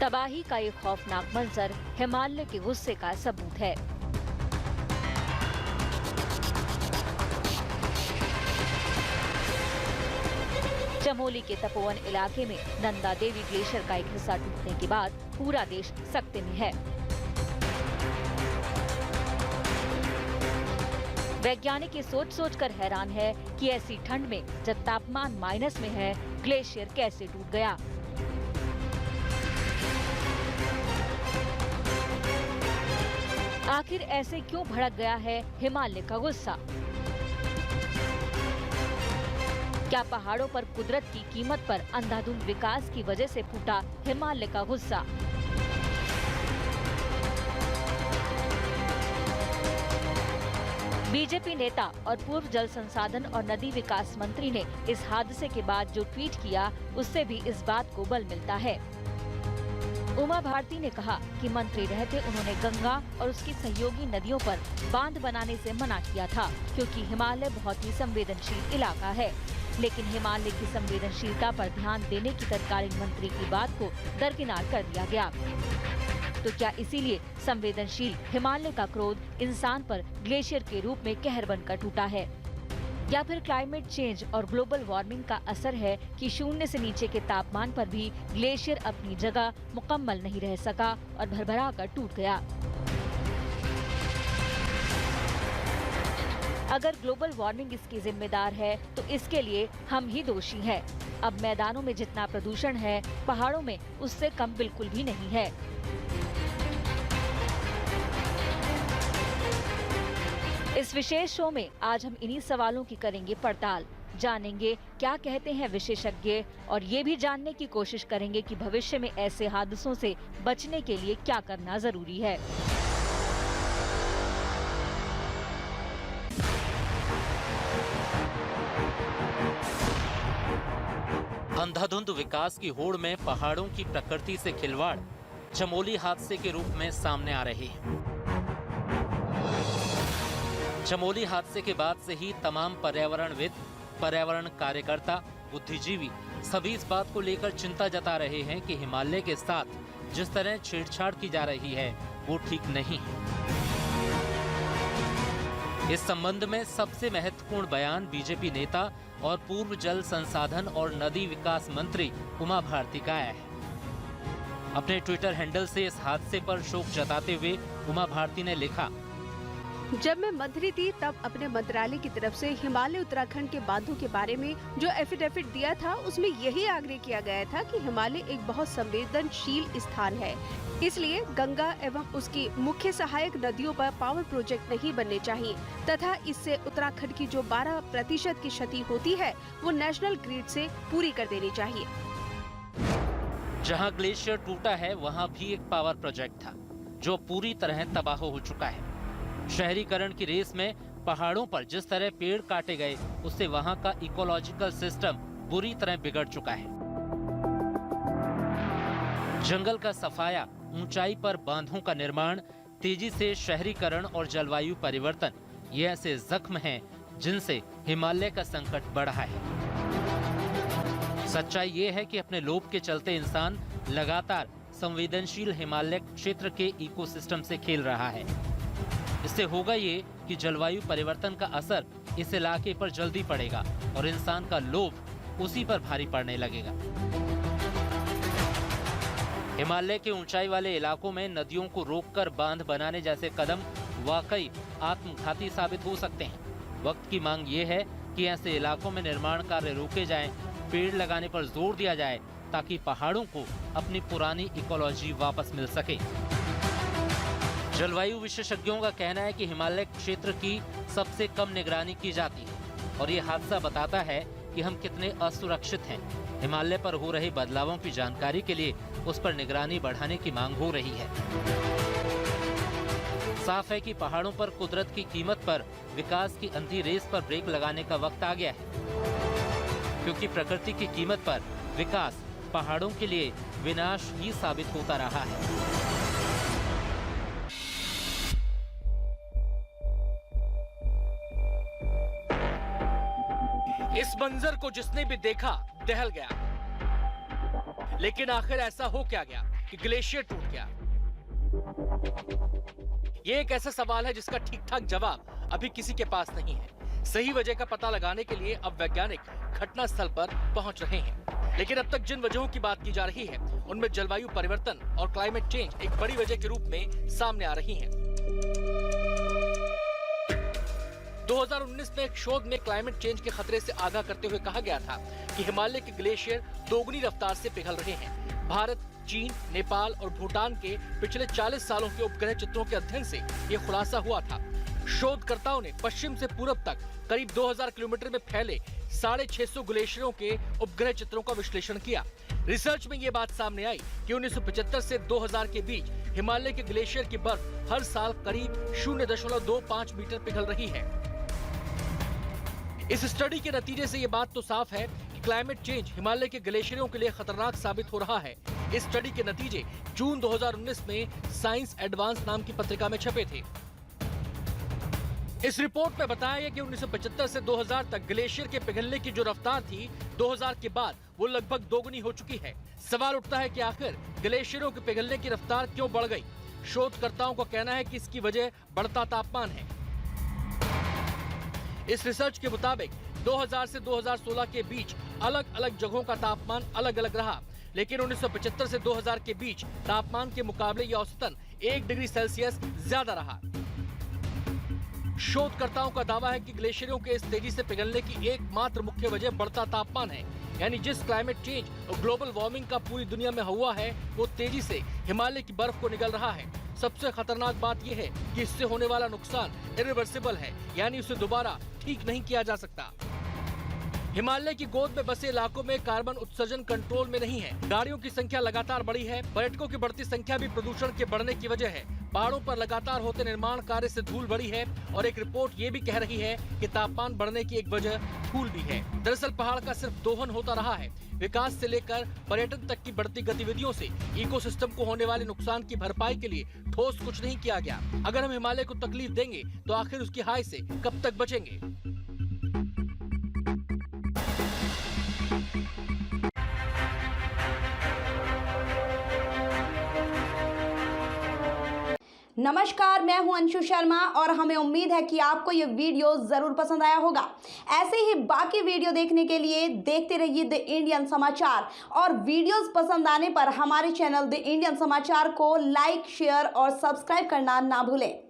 तबाही का ये खौफनाक मंजर हिमालय के गुस्से का सबूत है। चमोली के तपोवन इलाके में नंदा देवी ग्लेशियर का एक हिस्सा टूटने के बाद पूरा देश सख्ते में है। वैज्ञानिक ये सोच कर हैरान है कि ऐसी ठंड में जब तापमान माइनस में है, ग्लेशियर कैसे टूट गया। आखिर ऐसे क्यों भड़क गया है हिमालय का गुस्सा? क्या पहाड़ों पर कुदरत की कीमत पर अंधाधुंध विकास की वजह से फूटा हिमालय का गुस्सा? बीजेपी नेता और पूर्व जल संसाधन और नदी विकास मंत्री ने इस हादसे के बाद जो ट्वीट किया, उससे भी इस बात को बल मिलता है। उमा भारती ने कहा कि मंत्री रहते उन्होंने गंगा और उसकी सहयोगी नदियों पर बांध बनाने से मना किया था, क्योंकि हिमालय बहुत ही संवेदनशील इलाका है। लेकिन हिमालय की संवेदनशीलता पर ध्यान देने की तत्कालीन मंत्री की बात को दरकिनार कर दिया गया। तो क्या इसीलिए संवेदनशील हिमालय का क्रोध इंसान पर ग्लेशियर के रूप में कहर बनकर टूटा है? या फिर क्लाइमेट चेंज और ग्लोबल वार्मिंग का असर है कि शून्य से नीचे के तापमान पर भी ग्लेशियर अपनी जगह मुकम्मल नहीं रह सका और भरभरा कर टूट गया। अगर ग्लोबल वार्मिंग इसकी जिम्मेदार है तो इसके लिए हम ही दोषी हैं। अब मैदानों में जितना प्रदूषण है, पहाड़ों में उससे कम बिल्कुल भी नहीं है। इस विशेष शो में आज हम इन्हीं सवालों की करेंगे पड़ताल, जानेंगे क्या कहते हैं विशेषज्ञ और ये भी जानने की कोशिश करेंगे कि भविष्य में ऐसे हादसों से बचने के लिए क्या करना जरूरी है। अंधाधुंध विकास की होड़ में पहाड़ों की प्रकृति से खिलवाड़ चमोली हादसे के रूप में सामने आ रही है। चमोली हादसे के बाद से ही तमाम पर्यावरणविद, पर्यावरण कार्यकर्ता, बुद्धिजीवी सभी इस बात को लेकर चिंता जता रहे हैं कि हिमालय के साथ जिस तरह छेड़छाड़ की जा रही है वो ठीक नहीं है। इस संबंध में सबसे महत्वपूर्ण बयान बीजेपी नेता और पूर्व जल संसाधन और नदी विकास मंत्री उमा भारती का आया है। अपने ट्विटर हैंडल से इस हादसे पर शोक जताते हुए उमा भारती ने लिखा, जब मैं मंत्री थी तब अपने मंत्रालय की तरफ से हिमालय उत्तराखंड के बांधों के बारे में जो एफिडेविट दिया था, उसमें यही आग्रह किया गया था कि हिमालय एक बहुत संवेदनशील स्थान है, इसलिए गंगा एवं उसकी मुख्य सहायक नदियों पर पावर प्रोजेक्ट नहीं बनने चाहिए तथा इससे उत्तराखंड की जो 12% की क्षति होती है वो नेशनल ग्रिड से पूरी कर देनी चाहिए। जहां ग्लेशियर टूटा है वहां भी एक पावर प्रोजेक्ट था जो पूरी तरह तबाह हो चुका है। शहरीकरण की रेस में पहाड़ों पर जिस तरह पेड़ काटे गए, उससे वहां का इकोलॉजिकल सिस्टम बुरी तरह बिगड़ चुका है। जंगल का सफाया, ऊंचाई पर बांधों का निर्माण, तेजी से शहरीकरण और जलवायु परिवर्तन, ये ऐसे जख्म हैं जिनसे हिमालय का संकट बढ़ा है। सच्चाई ये है कि अपने लोभ के चलते इंसान लगातार संवेदनशील हिमालय क्षेत्र के इकोसिस्टम से खेल रहा है। इससे होगा ये कि जलवायु परिवर्तन का असर इस इलाके पर जल्दी पड़ेगा और इंसान का लोभ उसी पर भारी पड़ने लगेगा। हिमालय के ऊंचाई वाले इलाकों में नदियों को रोककर बांध बनाने जैसे कदम वाकई आत्मघाती साबित हो सकते हैं। वक्त की मांग ये है कि ऐसे इलाकों में निर्माण कार्य रोके जाएं, पेड़ लगाने पर जोर दिया जाए ताकि पहाड़ों को अपनी पुरानी इकोलॉजी वापस मिल सके। जलवायु विशेषज्ञों का कहना है कि हिमालय क्षेत्र की सबसे कम निगरानी की जाती है और ये हादसा बताता है कि हम कितने असुरक्षित हैं। हिमालय पर हो रहे बदलावों की जानकारी के लिए उस पर निगरानी बढ़ाने की मांग हो रही है। साफ है कि पहाड़ों पर कुदरत की कीमत पर विकास की अंधी रेस पर ब्रेक लगाने का वक्त आ गया है, क्योंकि प्रकृति की कीमत पर विकास पहाड़ों के लिए विनाश ही साबित होता रहा है। इस मंजर को जिसने भी देखा दहल गया। लेकिन आखिर ऐसा हो क्या गया? कि ग्लेशियर टूट गया? ये एक ऐसा सवाल है जिसका ठीक ठाक जवाब अभी किसी के पास नहीं है। सही वजह का पता लगाने के लिए अब वैज्ञानिक घटना स्थल पर पहुंच रहे हैं, लेकिन अब तक जिन वजहों की बात की जा रही है उनमें जलवायु परिवर्तन और क्लाइमेट चेंज एक बड़ी वजह के रूप में सामने आ रही हैं। 2019 में एक शोध में क्लाइमेट चेंज के खतरे से आगाह करते हुए कहा गया था कि हिमालय के ग्लेशियर दोगुनी रफ्तार से पिघल रहे हैं। भारत, चीन, नेपाल और भूटान के पिछले 40 सालों के उपग्रह चित्रों के अध्ययन से ये खुलासा हुआ था। शोधकर्ताओं ने पश्चिम से पूरब तक करीब 2000 किलोमीटर में फैले 650 ग्लेशियरों के उपग्रह चित्रों का विश्लेषण किया। रिसर्च में ये बात सामने आई कि 1975 से 2000 के बीच हिमालय के ग्लेशियर की बर्फ हर साल करीब 0.25 मीटर पिघल रही है। इस स्टडी के नतीजे से ये बात तो साफ है कि क्लाइमेट चेंज हिमालय के ग्लेशियरों के लिए खतरनाक साबित हो रहा है। इस स्टडी के नतीजे जून 2019 में साइंस एडवांस नाम की पत्रिका में छपे थे। इस रिपोर्ट में बताया गया कि 1975 से 2000 तक ग्लेशियर के पिघलने की जो रफ्तार थी, 2000 के बाद वो लगभग दोगुनी हो चुकी है। सवाल उठता है कि आखिर ग्लेशियरों के पिघलने की रफ्तार क्यों बढ़ गई? शोधकर्ताओं का कहना है कि इसकी वजह बढ़ता तापमान है। इस रिसर्च के मुताबिक 2000 से 2016 के बीच अलग अलग जगहों का तापमान अलग अलग रहा, लेकिन 1975 से 2000 के बीच तापमान के मुकाबले यह औसतन 1 डिग्री सेल्सियस ज्यादा रहा। शोधकर्ताओं का दावा है कि ग्लेशियरों के इस तेजी से पिघलने की एकमात्र मुख्य वजह बढ़ता तापमान है। यानी जिस क्लाइमेट चेंज और ग्लोबल वार्मिंग का पूरी दुनिया में हुआ है, वो तेजी से हिमालय की बर्फ को निगल रहा है। सबसे खतरनाक बात यह है कि इससे होने वाला नुकसान इरिवर्सिबल है, यानी उसे दोबारा ठीक नहीं किया जा सकता। हिमालय की गोद में बसे इलाकों में कार्बन उत्सर्जन कंट्रोल में नहीं है। गाड़ियों की संख्या लगातार बढ़ी है। पर्यटकों की बढ़ती संख्या भी प्रदूषण के बढ़ने की वजह है। पहाड़ों पर लगातार होते निर्माण कार्य से धूल बढ़ी है और एक रिपोर्ट ये भी कह रही है कि तापमान बढ़ने की एक वजह धूल भी है। दरअसल पहाड़ का सिर्फ दोहन होता रहा है। विकास से लेकर पर्यटन तक की बढ़ती गतिविधियों से इकोसिस्टम को होने वाले नुकसान की भरपाई के लिए ठोस कुछ नहीं किया गया। अगर हम हिमालय को तकलीफ देंगे तो आखिर उसकी हाय से कब तक बचेंगे? नमस्कार, मैं हूं अंशु शर्मा और हमें उम्मीद है कि आपको ये वीडियो जरूर पसंद आया होगा। ऐसे ही बाकी वीडियो देखने के लिए देखते रहिए द इंडियन समाचार और वीडियोस पसंद आने पर हमारे चैनल द इंडियन समाचार को लाइक, शेयर और सब्सक्राइब करना ना भूलें।